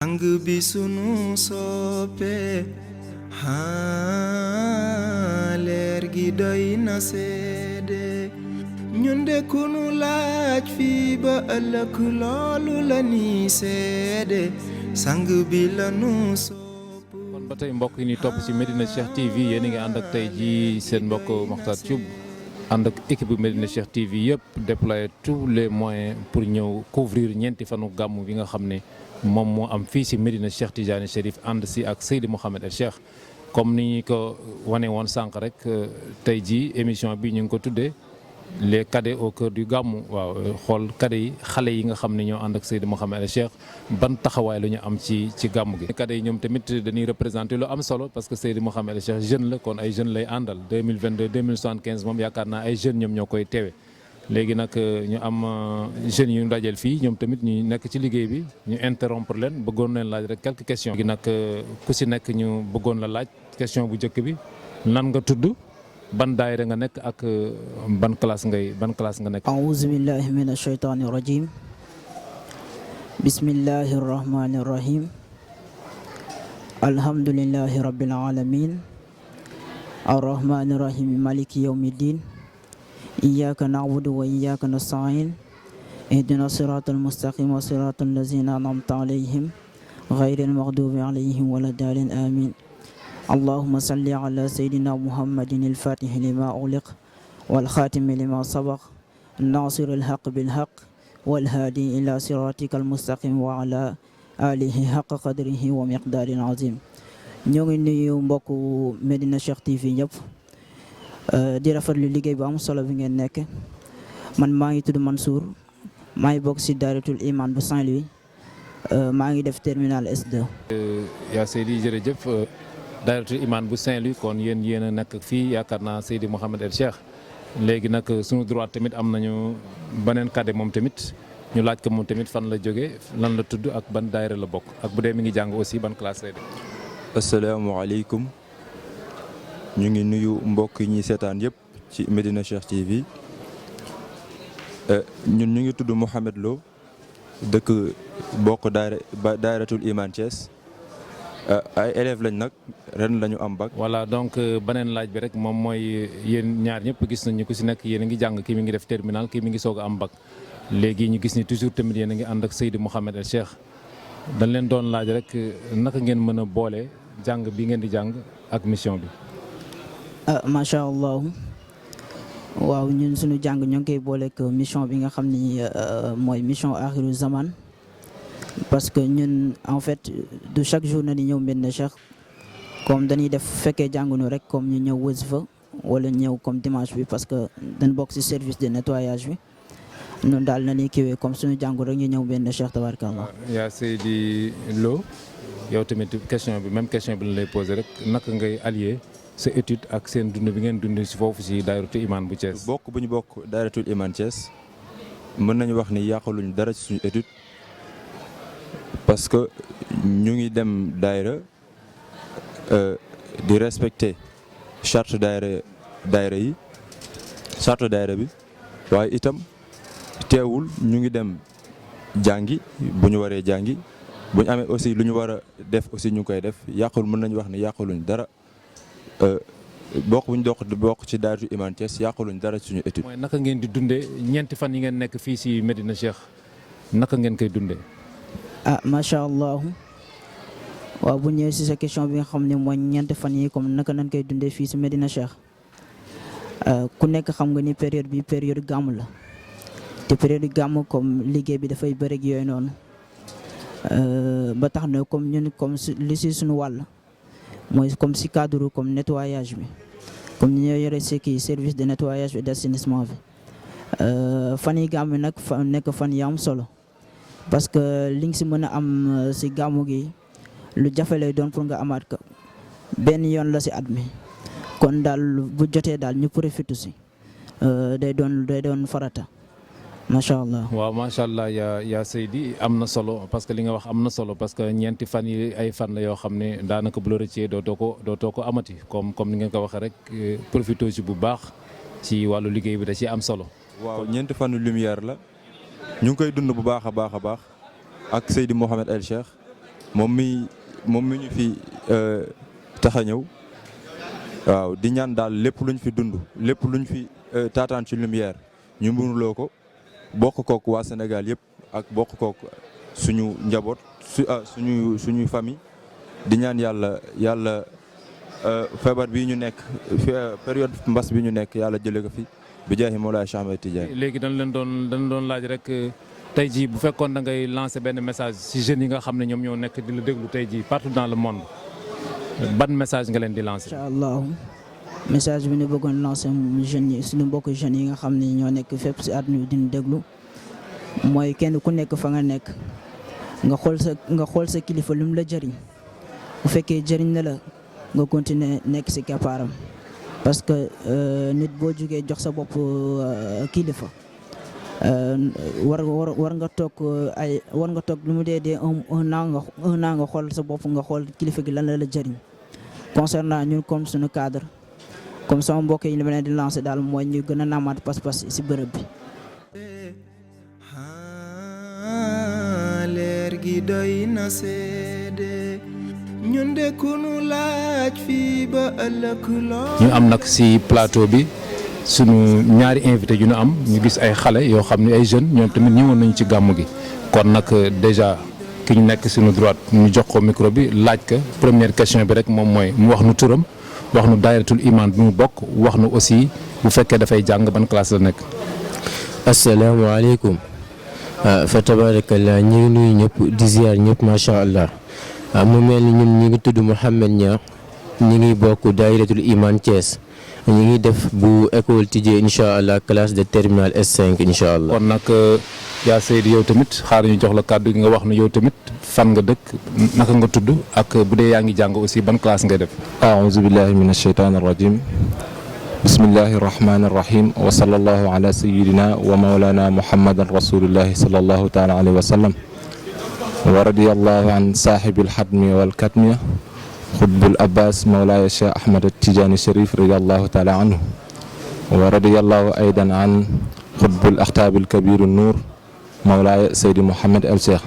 sang bi sunu soppe leer gi doy na seede ñun de kunu laaj fii ba ëllëg loolu la ni seede sang bi la nu sopp. kon ba tey mbokk yi ni topp ci Medina Cheikh TV yéen a ngi ànd ak tey ji seen mbokk Makhtar Thioub ànd ak équipe bu Medina Cheikh TV yëpp déployer tous les moyens pour ñëw couvrir ñeenti fanu gàmmu bi nga xam ne moom moo am fii ci Medina Cheikh Tidiane Chérif ànd si ak Seydi Mouhamed El Cheikh comme ni ñu ko wane woon sànq rek tey jii émission bi ñu ngi ko tuddee les cadets au cœur du gàmmu. waaw xool cadets yi xale yi nga xam ne ñoo ànd ak Seydi Mouhamed El Cheikh ban taxawaay la ñu am ci gàmmu gi. cadets yi ñoom tamit dañuy représenté lu am solo parce que Seydi Mouhamed El Cheikh jeune la kon ay jeunes lay àndal 2022 2075 moom yaakaar naa ay jeunes ñoom ñoo koy teewe léegi nag ñu am jeunes yu ñu dajeel fii ñoom tamit ñu nekk ci liggéey bi ñu interrompre leen bëggoon leen laaj rek quelques questions. léegi nag ku si nekk ñu bëggoon la laaj question bu njëkk bi nan nga tudd ban daayira nga nekk ak ban classe nga nekk. A'uuzu billahi mina shaytaani rajiim bismillahi rahmaani rahiim alhamdulillahi rabbil aalamiin arrahmaani rahiim maliki yawmi diin iyyaka na'budu wa iyyaka nasta'iin ihdina siraatal mustaqiim siraatal laziina an'amta alayhim ghayril maghduubi alayhim wa lad-daalliin amiin. اللهم صل على سيدنا محمد الفاتح لما أغلق والخاتم لما سبق الناصر الحق بالحق والهادي إلى صراطك المستقيم وعلى آله حق قدره ومقدار عظيم. ñoo ngi nuyu mbokku Medina Cheikh TV ñëpp di rafetlu liggéey bu am solo bi ngeen nekk man maa ngi tudd Mansour maa ngi bokk ci Daaratul Iman bu Saint-Louis maa ngi def terminal S2. yaa Seydi jërëjëf. Daaratul Iman bu Saint-Louis kon yéen a nekk fii yaakaar naa Seydi Mouhamed El Cheikh léegi nag suñu droit tamit am nañu beneen cadet moom tamit ñu laaj ko moom tamit fan la jógee lan la tudd ak ban daayira la bokk ak bu dee mi ngi jàng aussi ban classe lay def. asalaamaaleykum ñu ngi nuyu mbokk yi ñuy seetaan yëpp ci Medina Cheikh TV ñun ñu ngi tudd Mouhamed Lo dëkk bokk Daaratul Iman Thiès. ay élèves lañ nag ren la ñu am bac. voilà donc beneen laaj bi rek moom mooy yéen ñaar ñëpp gis nañu ku si nekk yéen a ngi jàng kii mi ngi def terminal kii mi ngi soog a am bac léegi ñu gis ni toujours tamit yéen a ngi ànd ak Seydi Mouhamed El Cheikh dañ leen doon laaj rek naka ngeen mën a boole jàng bi ngeen di jàng ak mission bi. macha allah waaw ñun suñu jàng ñoo ngi koy booleeg mission bi nga xam ni mooy mission axiru zaman. parce que ñun en fait du chaque jour na ni ñëw Medina Cheikh comme dañuy def fekkee jàngunu rek comme ñu ñëw wasifa wala ñëw comme dimanche bi parce que dañ bokk ci service de nettoyage bi ñun daal na ni kiiwee comme suñu jàngu rek ñu ñëw Medina Cheikh tabarakallah. yaa Seydi Lo yow tamit question bi même question bi la lay posé rek naka ngay allier sa étude ak seen dund bi ngeen dund ci foofu ci Daaratul Iman bu Thiès. bokk bu ñu bokk Daaratul Iman Thiès mën nañu wax ni yàqaluñ dara ci suñu étude. parce que ñu ngi dem daayira di respecter charte daayira yi charte daayira bi waaye itam teewul ñu ngi dem jàngi bu ñu waree jàngi bu ñu amee aussi lu ñu war a def aussi ñu ngi koy def yàqul mën nañu wax ne yàquluñ dara bokk bu ñu bokk ci Daaratul Iman Thiès yàquluñ dara suñu étude. mooy naka ngeen di dundee ñeenti fan yi ngeen nekk fii ci Medina Cheikh naka ngeen koy dundee. macha allah waaw bu ñëwee ci sa question bi nga xam ne mooy ñeenti fan yi comme naka nañ koy dundee fii ci Medina Cheikh ku nekk xam nga ni période bi période gàmm la te période gàmm comme liggéey bi dafay bëri ak yooyu noonu ba tax na comme ñun comme li ci suñu wàll mooy comme ci cadre comme nettoyage bi comme ñu ñoo yore ci kii service de nettoyage et d'assainissement bi fan yi gàmm nag nekk fan yi am solo. parce que li nga si mën a am si gàmmu gi lu jafe lay doon pour nga amaat ko benn yoon la si at mi kon daal bu jotee daal ñu profité si day doon farata macha allah. waaw macha allah yaa Seydi am na solo parce que li nga wax am na solo parce que ñeenti fan yi ay fan la yoo xam ne daanaka bu la rëccee dootoo ko amati comme ni ngeen ko waxee rek profité si bu baax ci wàllu liggéey bi da ci am solo. waaw ñeenti fanu lumière la. ñu ngi koy dund bu baax a baax ak Seydi Mouhamed El Cheikh moom mi ñu fi tax a ñëw waaw di ñaan daal lépp luñ fi dund lépp luñ fi taataan ci lumière ñu mënuloo ko bokk kook waa Sénégal yëpp ak bokk kook suñu njaboot suñuy famille di ñaan yàlla feebar bii ñu nekk période mbas bi ñu nekk yàlla jëlee ko fi bi jaahi Mawlaay Cheikh Ahmed Tidiane. léegi dañ doon laaj rek tey jii bu fekkoon da ngay lancer benn message ci jeunes yi nga xam ne ñoom ñoo nekk di la déglu tey jii partout dans le monde ban message nga leen di lancer. incha allah message bi ñu bëggoon lancer jeunes yi suñu mbokk jeunes yi nga xam ne ñoo nekk fépp ci àdduna bi di déglu mooy kenn ku nekk fa nga nekk nga xool sa kilifa lu mu la jëriñ bu fekkee jëriñ na la nga continuer nekk ci keppaaram parce que nit boo jógee jox sa bopp kilifa war nga toog lu mu dee un an nga xool sa bopp nga xool kilifa gi lan la jëriñ concernant ñun comme suñu cadre comme sama mbokk yi li ma leen di lancer daal mooy ñu gën a naamaat pas-pas ci bërëb bi. leer gi doy na seede ñun de ku nu laaj fii ba ëllëg lool. ñu am nag ci plateau bi sunu ñaari invité yu ñu am ñu gis ay xale yoo xam ne ay jeunes ñoom tamit ñëwoon nañu ci gàmmu gi kon nag déjà ki ñu nekk suñu droite ñu jox ko micro bi laaj ko première question bi rek moom mooy mu wax nu turam wax nu daayiratul iman bi mu bokk wax nu aussi bu fekkee dafay jàng ban classe la nekk. asalaamaaleykum fa tabarakallah ñu ngi nuyu ñëpp di ziar ñëpp macha allah mu mel ni ñun ñi ngi tudd Mouhamed Niang ñi ngi bokk daayiratul iman Thiès ñi ngi def bu école tijjee incha allah classe de terminale S5 incha allah. kon nag yaa Seydi yow tamit xaar ñu jox la kàddu gi nga wax nu yow tamit fan nga dëkk naka nga tudd ak bu dee yaa ngi jàng aussi ban classe ngay def. aouzu billahi min ashaytaani rajim bismillahi rahmaani rahim wa sallallahu ala sayyidina wa mawlana muhammadan rasulillahi sallallahu taala alayhi wa sallam wa radiyallahu an saahibil xadmi wal katmiya xutbul abbas mawlaaya cheikh ahmad tijaani sharif radiyallahu taala anhu wa radiyallahu aydan an xutbul axtaabil kabiru nuur mawlaaya seydi mouhamed el cheikh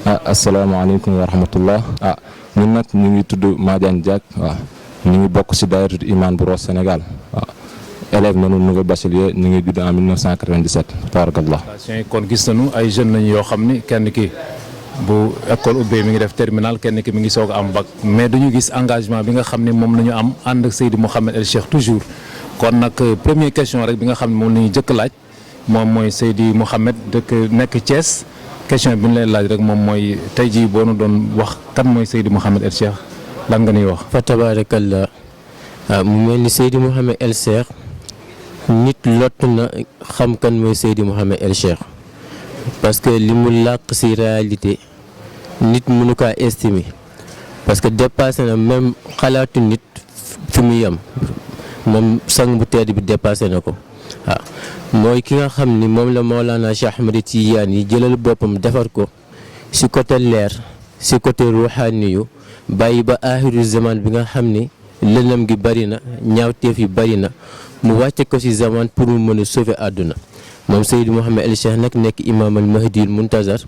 asalaamaaleykum wa rahmatullah ñun nag ñu ngi tudd Madiane Diack waaw ñu ngi bokk ci daayiratul iman bu Roos Sénégal waaw élève nanu nouveau bachelier ñu ngi judd en 1997 tabarakallah. kon gis nañu ay jeunes lañu yoo xam ni kenn ki bu école ubbee mi ngi def terminal kenn ki mi ngi soog a am bac mais dañu gis engagement bi nga xam ne moom la ñu am ànd ak Seydi Mouhamed El Cheikh toujours kon nag première question rek bi nga xam ne moom la ñu jëkk laaj moom mooy Seydi Mouhamed dëkk nekk Thiès question bi ñu lay laaj rek moom mooy tey jii boo nu doon wax kan mooy Seydi Mouhamed El Cheikh lan nga ñuy wax. fa tabarakallah mu mel ni Seydi Mouhamed El Cheikh nit lott na xam kan mooy Seydi Mouhamed El Cheikh parce que li mu làq ci réalité nit mënu kaa estimer parce que dépassé na même xalaatu nit fi mu yem moom sang bu tedd bi dépassé na ko waaw mooy ki nga xam ni moom la Mawlana Cheikh Ahmed Tidiane yi jëlal boppam defar ko ci côté leer ci côté ruuxaani yu bàyyi ba aaxiru zaman bi nga xam ni lëndëm gi bari na ñaawteef yi bari na mu wàcce ko ci zaman pour mu mën a sauver àdduna moom Seydi Mouhamed El Cheikh nag nekk imam al mahdi al muntazar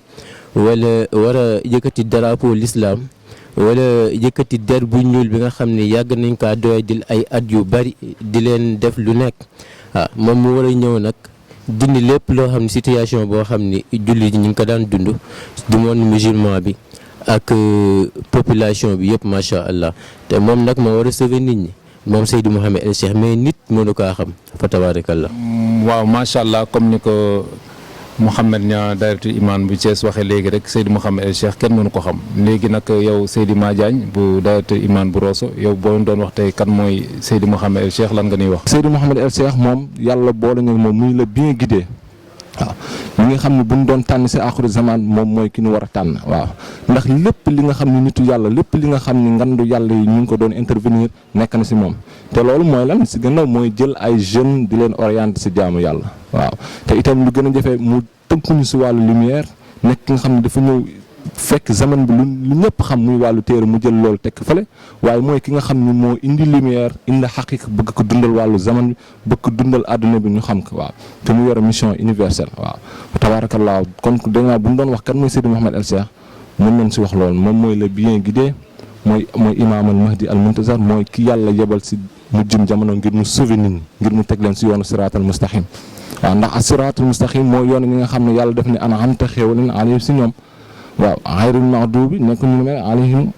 wala war a yëkkati drapeau l'islam wala yëkkati der bu ñuul bi nga xam ne yàgg nañ kaa doyadil ay at yu bari di leen def lu nekk moom mu war a ñëw nag dindi lépp loo xam ne situation boo xam ni jullit ñi ngi ko daan dund du monde musulman bi ak population bi yëpp macha allah te moom nag moo war a sauver nit ñi moom Seydi Mouhamed El Cheikh mais nit mënu kaa xam fa tabarakallah. waaw macha allah comme ni ko Mouhamed Niang daayiratul iman bu Thiès waxee léegi rek Seydi Mouhamed El Cheikh kenn mënu ko xam léegi nag yow Seydi Madiane bu daayiratul iman bu Rosso yow boo doon wax tey kan mooy Seydi Mouhamed El Cheikh lan nga ñuy wax. Seydi Mouhamed El Cheikh moom yàlla boole ñu moom muy la bien guidé waaw li nga xam ne bu ñu doon tànn ci aaxiru zaman moom mooy ki ñu war a tànn waaw ndax lépp li nga xam ne nitu yàlla lépp li nga xam ne ngandu yàlla yi ñu ngi ko doon intervenir nekk na ci moom te loolu mooy lan ci gannaaw mooy jël ay jeunes di leen orienter ci jaamu yàlla waaw te itam lu gën a jafe mu tënkuñu ci wàllu lumière nekk nga xam ne dafa ñëw fekk zaman bi lu ñëpp xam muy wàllu téere mu jël loolu tekk fële waaye mooy ki nga xam ne moo indi lumière indi xaqiqa bëgg ko dundal wàllu zaman bi bëgg ko dundal àdduna bi ñu xam ko waaw te mu yore mission universelle waaw tabaarakallaa kon dañaa bu ñu doon wax kan mooy Seydi Mouhamed El Cheikh mën nañ si wax loolu moom mooy le bien guidé mooy imaam al mahdi al muntazar mooy ki yàlla yebal si mujjum jamono ngir mu sauver nit ñi ngir mu teg leen si yoonu siraatal mustaqim waaw ndax as-siraatal mustaqim mooy yoon ñi nga xam ne yàlla def ne an'amta xéewalin alayhim si ñoom waaw ghayril maghdubi nekk ñu ne alayhim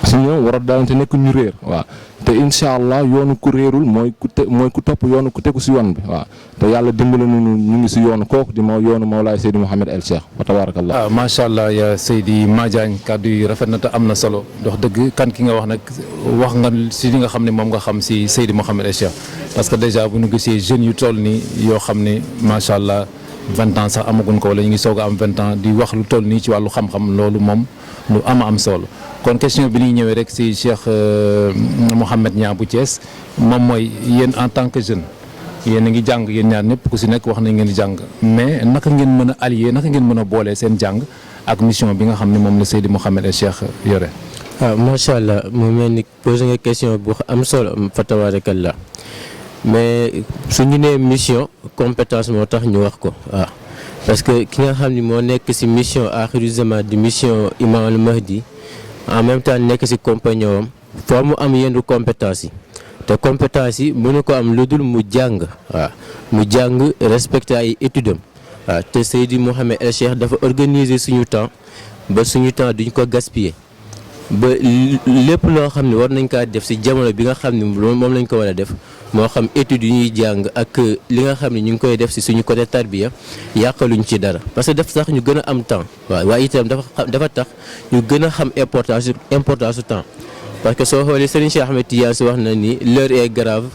si ñoom war a dalante nekk ñu réer waaw te incha allah yoonu ku réerul mooy ku topp yoonu ku tegu si yoon bi waaw te yàlla dimbali nañu ñu ngi si yoonu kooku di yoonu Mawlaay Seydi Mouhamed El Cheikh wa tabarakallah. waaw macha allah ya Seydi Madiagne kàddu yi rafet na te am na solo dox dëgg kan ki nga wax nag wax nga si li nga xam ne moom nga xam si Seydi Mouhamed El Cheikh parce que déjà bu ñu gisee jeunes yu toll nii yoo xam ne macha allah 20 ans sax amaguñ ko wala ñu ngi soog a am 20 ans di wax lu toll nii ci wàllu xam-xam loolu moom lu am solo. kon question bi ñuy ñëwee rek si Cheikh Mouhamed Niang bu Thiès moom mooy yéen en tant que jeune yéen a ngi jàng yéen ñaar ñëpp ku si nekk wax nañ ngeen di jàng mais naka ngeen mën a allier naka ngeen mën a boolee seen jàng ak mission bi nga xam ne moom la Seydi Mouhamed El Cheikh yore. waaw macha allah mu mel ni posé nga question bu am solo fa tabarakallah mais su ñu nee mission compétence moo tax ñu wax ko waaw parce que ki nga xam ni moo nekk si mission axiru zaman di mission Imam al Mahdi en même temps nekk si compagnon am foo mu am yenn compétence yi te compétence yi mënu ko am lu dul mu jàng waaw mu jàng respecté ay études am waaw te Seydi Mouhamed El Cheikh dafa organiser suñu temps ba suñu temps duñ ko gaspiller ba lépp loo xam ne war nañ kaa def si jamono bi nga xam ne moom lañ ko war a def moo xam études yu ñuy jàng ak li nga xam ne ñu ngi koy def si suñu côté tarbiya yàqaluñ ci dara parce que dafa tax ñu gën a am temps waaw waaye itam dafa tax ñu gën a xam importance su temps parce que soo xoolee Serigne Cheikh Ahmed Tidiane si wax na ni l'heure est grave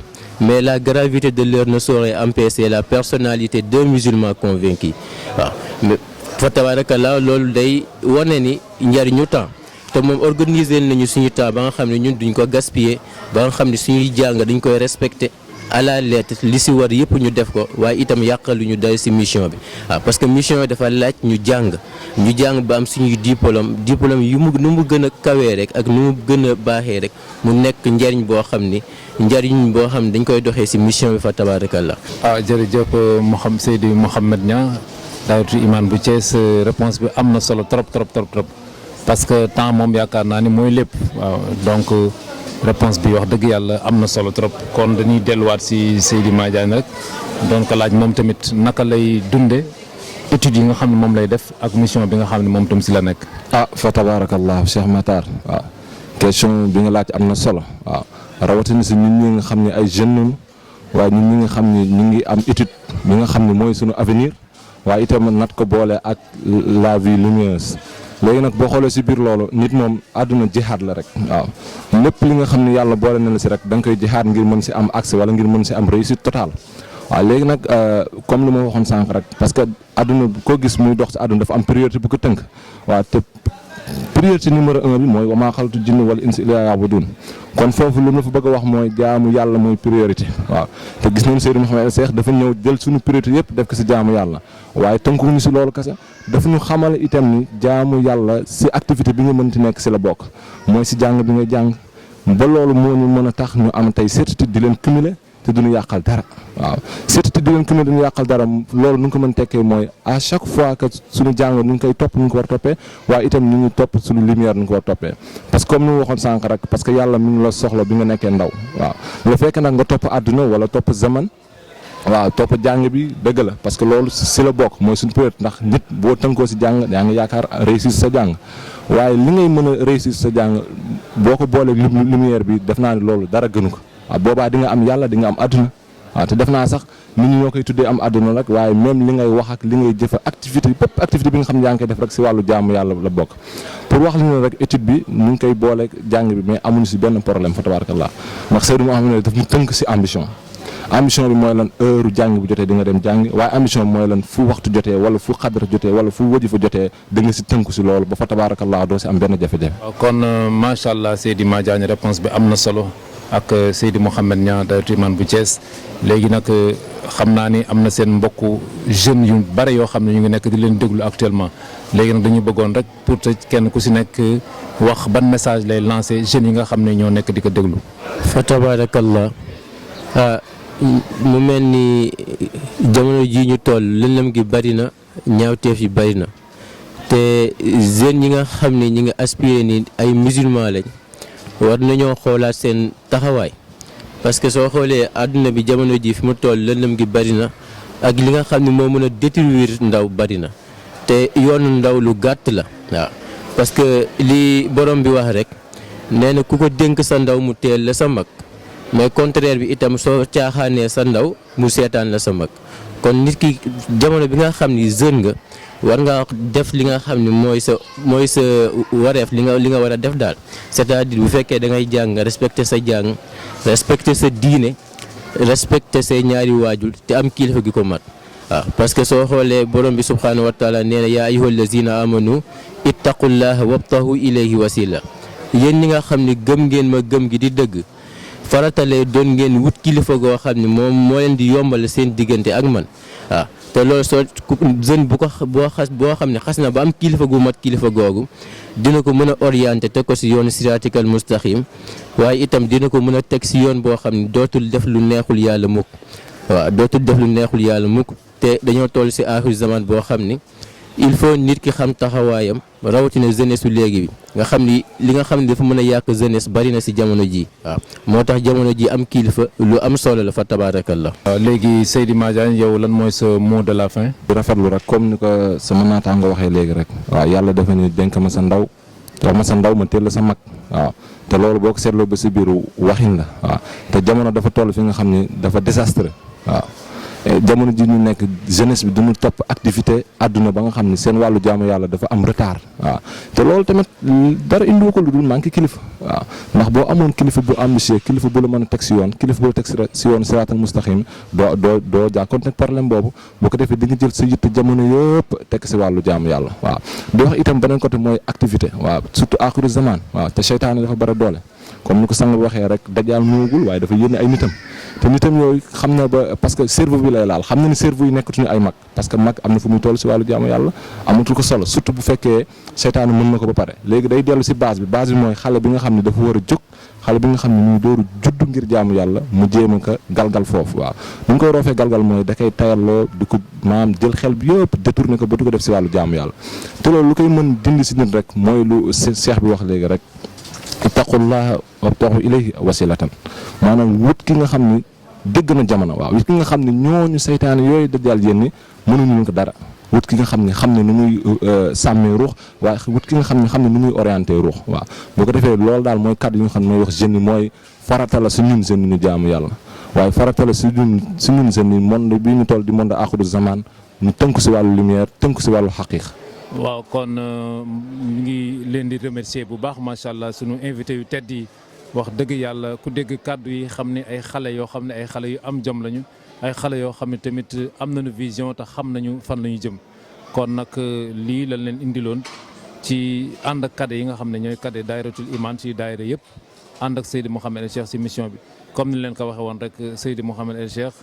mais la gravité de l'heure ne saurait empêcher la personnalité d'un musulman convaincu waaw mais fa tabarakallah loolu day wane ni njariñu temps te moom organiser nañu suñu temps ba nga xam ne ñun duñ ko gaspiller ba nga xam ne suñuy jàng dañ koy respecter à la lettre li si war yëpp ñu def ko waaye itam yàqaluñu day si mission bi waaw parce que mission bi dafa laaj ñu jàng ba am suñuy diplôme yu nu mu gën a kawee rek ak nu mu gën a baaxee rek mu nekk njariñ boo xam ne dañ koy doxee si mission bi fa tabarakallah. Jërëjëf Seydi Mouhamed Niang daawatu imaan bu Thiès réponse bi am na solo trop. parce que temps moom yaakaar naa ni mooy lépp waaw donc réponse bi wax dëgg yàlla am na solo trop kon dañuy delluwaat si Seydi Madiagne rek doon ko laaj moom tamit naka lay dunde études yi nga xam ne moom lay def ak mission bi nga xam ne moom tam si la nekk. fa tabarakallah Cheikh Matar waaw question bi nga laaj am na solo waaw rawatina si ñun ñi nga xam ne ay jeunes waaye ñun ñi nga xam ne ñu ngi am étude bi nga xam ne mooy suñu avenir waaye itam nat ko boole ak la vie lumineuse. léegi nag boo xoolee si biir loolu nit moom àdduna jihaad la rek waaw lépp li nga xam ne yàlla boole na la si rek da nga koy jihaad ngir mën si am accès wala ngir mën si am réussite totale waaw léegi nag comme li ma waxoon sànq rek parce que àdduna koo gis muy dox si àdduna dafa am priorité bu ko tënk waaw te priorité numéro 1 bi mooy wa maa xalaqtu jinna wal insa illaa liya'buduun kon foofu lu ma fa bëgg a wax mooy jaamu yàlla mooy priorité waaw te gis nañu Seydi Mouhamed El Cheikh dafa ñëw jël suñu priorité yëpp def ko si jaamu yàlla waaye tënkuwuñu si loolu kese dafa ñu xamal itam ni jaamu yàlla si activité bi nga mënti nekk si la bokk mooy si jàng bi nga jàng ba loolu moo ñu mën a tax ñu am tey certitude di leen cumuler te duñu yàqal dara waaw certitude di leen cumuler duñu yàqal dara loolu nu ngi ko mën tekkee mooy à chaque fois que suñu jàng ñu ngi koy topp ñu ngi ko war a toppee waaye itam ñu ngi topp suñu lumière ñu ngi ko war a toppee parce que comme ni ma waxoon sànq rek parce que yàlla mi ngi la soxla bi nga nekkee ndaw waaw lu fekk nag nga topp àdduna wala topp zaman waaw topp jàng bi dëgg la parce que loolu si la bokk mooy suñu priorité ndax nit boo tënkoo si jàng yaa ngi yaakaar réussir sa jàng waaye li ngay mën a réussir sa jàng boo ko boolee lumière bi def naa ne loolu dara gënu ko waaw boobaa di nga am yàlla di nga am àdduna waaw te def naa sax nit ñi ñoo koy tuddee am àdduna rek waaye même li ngay wax ak li ngay jëf activité bépp activité bi nga xam ne yaa ngi koy def rek si wàllu jaamu yàlla la bokk pour wax li ne rek étude bi ñu ngi koy booleeg jàng bi mais amuñu si benn problème fa tabarakallah ndax Seydou Mouhamed daf ñu tënk si ambition bi mooy lan heure jàng bu jotee di nga dem jàng waaye ambition bi mooy lan fu waxtu jotee wala fu xadara jotee wala fu wajifa jotee da nga si tënku si loolu ba fa tabarakallah doo si am benn jafe-jafe. kon macha allah Seydi Madiagne réponse bi am na solo ak Seydi Mouhamed Niang daawatu imaan bu Thiès léegi nag xam naa ni am na seen mbokku jeunes yu bare yoo xam ne ñu ngi nekk di leen déglu actuellement léegi nag dañu bëggoon rek pour te kenn ku si nekk wax ban message lay lancé jeunes yi nga xam ne ñoo nekk di ko déglu. fa tabarakallah mu mel ni jamono ji ñu toll lëndëm gi bari na ñaawteef yi bari na te jeunes yi nga xam ne ñi nga aspiré ni ay musulman lañ war nañoo xoolaat seen taxawaay parce que soo xoolee àdduna bi jamono ji fi mu toll lëndëm gi bari na ak li nga xam ne moo mën a détruire ndaw bari na te yoonu ndaw lu gàtt la waaw parce que li borom bi wax rek nee na ku ko dénk sa ndaw mu teel la sa mag mais contraire bi itam soo caaxaanee sa ndaw mu seetaan la sa mag kon nit ki jamono bi nga xam ni jeune nga war nga def li nga xam ne mooy sa wareef li nga war a def daal c'est-à-dire bu fekkee da ngay jàng nga respecter sa jàng respecter sa diine respecter say ñaari waajur te am kilifa gi ko mat waaw parce que soo xoolee borom bi subhanahu wa taala nee na yaa ayyuhal lazina amanu ittaqullaha wabtahu ilayhi wasila yéen ñi nga xam ne gëm ngeen ma gëm gi di dëgg faratalee doon ngeen wut kilifa goo xam ne moom moo leen di yombal seen diggante ak man waaw te loolu soo jeune boo xam ne xas na ba am kilifa gu mat kilifa googu dina ko mën a orienter teg ko si yoonu siraatikal mustaqim waaye itam dina ko mën a teg si yoon boo xam ne dootul def lu neexul yàlla mukk waaw dootul def lu neexul yàlla mukk te dañoo toll si aaxiru zaman boo xam ni il faut nit ki xam taxawaayam rawatina jeunesse su léegi bi nga xam ni li nga xam ne dafa mën a yàq jeunesse bari na si jamono ji waaw moo tax jamono ji am kilifa lu am solo la fa tabaarakallah. léegi Seydi Madiagne yow lan mooy sa mot de la fin. di rafetlu rek comme ni ko sama naataango waxee léegi rek waaw yàlla dafa ni dénk ma sa ndaw wax ma sa ndaw ma teel la sa mag waaw te loolu boo ko seetloo ba si biiru waxin la waaw te jamono dafa toll fi nga xam ni dafa désastre waaw. jamono ji ñu nekk jeunesse bi duñu topp activité àdduna ba nga xam ne seen wàllu jaamu yàlla dafa am retard waaw te loolu tamit dara indiwu ko lu dul manqué kilifa waaw ndax boo amoon kilifa bu ambitieux kilifa bu la mën a teg si yoon kilifa bu la teg si yoon siraatal mustaqim doo jàkkoonte problème boobu boo ko defee di nga jël sa yitte jamono yëpp teg si wàllu jaamu yàlla waaw di wax itam beneen côté mooy activité waaw surtout axiru zaman waaw te seytaane dafa bara doole comme ni ko sang waxee rek dajaal ñëwagul waaye dafa yónni ay nitam te nitam yooyu xam na ba parce que cerveau bi lay laal xam na ni cerveau yi nekkatuñu ay mag parce que mag am na fu muy toll si wàllu jaamu yàlla amatul ko solo surtout bu fekkee seytaane mën na ko ba pare léegi day dellu si base bi mooy xale bi nga xam ne dafa war a jóg xale bi nga xam ne muy dooru judd ngir jaamu yàlla mu jéem a ko galgal foofu waaw ni ñu koy roofee galgal mooy da koy tayalloo di ko maanaam jël xel bi yëpp détourné ko ba du ko def si wàllu jaamu yàlla te loolu lu koy mën dindi si nit rek mooy lu seex bi wax léegi rek ittaqullaha wabtahu ilayhi wasilatan maanaam wut ki nga xam ni dégg na jamono waaw wut ki nga xam ne ñooñu seytaane yooyu dajal yénni mënuñu leen ko dara wut ki nga xam ne nu muy sàmmee ruux waaye wut ki nga xam ne nu muy orienté ruux waaw boo ko defee loolu daal mooy kàddu yi nga xam ne mooy wax jeunes yi mooy farata la su ñun jeunes yi ñu jaamu yàlla waaye farata la su ñun jeunes yi monde bi ñu toll di monde axiru zaman ñu tënku si wàllu lumière tënku si wàllu xaqiiq. waaw kon ñu ngi leen di remercier bu baax macha allah sunu invité yu tedd yi wax dëgg yàlla ku dégg kàddu yi xam ne ay xale yoo xam ne ay xale yu am jom lañu ay xale yoo xam ne tamit am nañu vision te xam nañu fan la ñu jëm kon nag lii lañ leen indiloon ci ànd ak cadre yi nga xam ne ñooy cadre daayiratul iman ci daayira yëpp ànd ak Seydi Mouhamed El Cheikh si mission bi comme ni leen ko waxee woon rek Seydi Mouhamed El Cheikh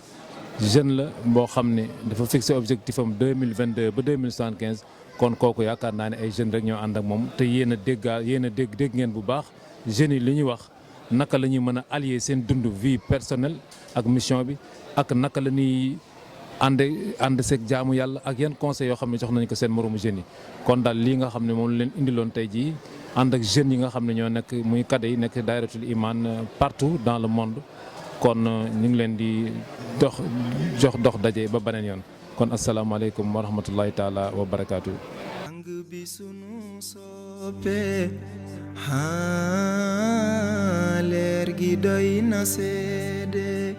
jeune la boo xam ne dafa fixé objectif am 2022 ba 2075 kon kooku yaakaar naa ne ay jeunes rek ñoo ànd ak moom te yéen a dégg ngeen bu baax jeunes yi li ñuy wax naka la ñuy mën a allier seen dund vie personnelle ak mission bi ak naka la ñuy ànd seeg jaamu yàlla ak yan conseils yoo xam ne jox nañu ko seen moromu jeunes yi kon daal lii nga xam ne moom leen indiloon tey jii ànd ak jeunes yi nga xam ne ñoo nekk muy cadre yi nekk daayiratul iman partout dans le monde kon ñu ngi leen di jox daje ba beneen yoon kon asalaamaaleykum wa rahmatullahi taala wa barakaatu. sang bi sunu soppe leer gi doy na seede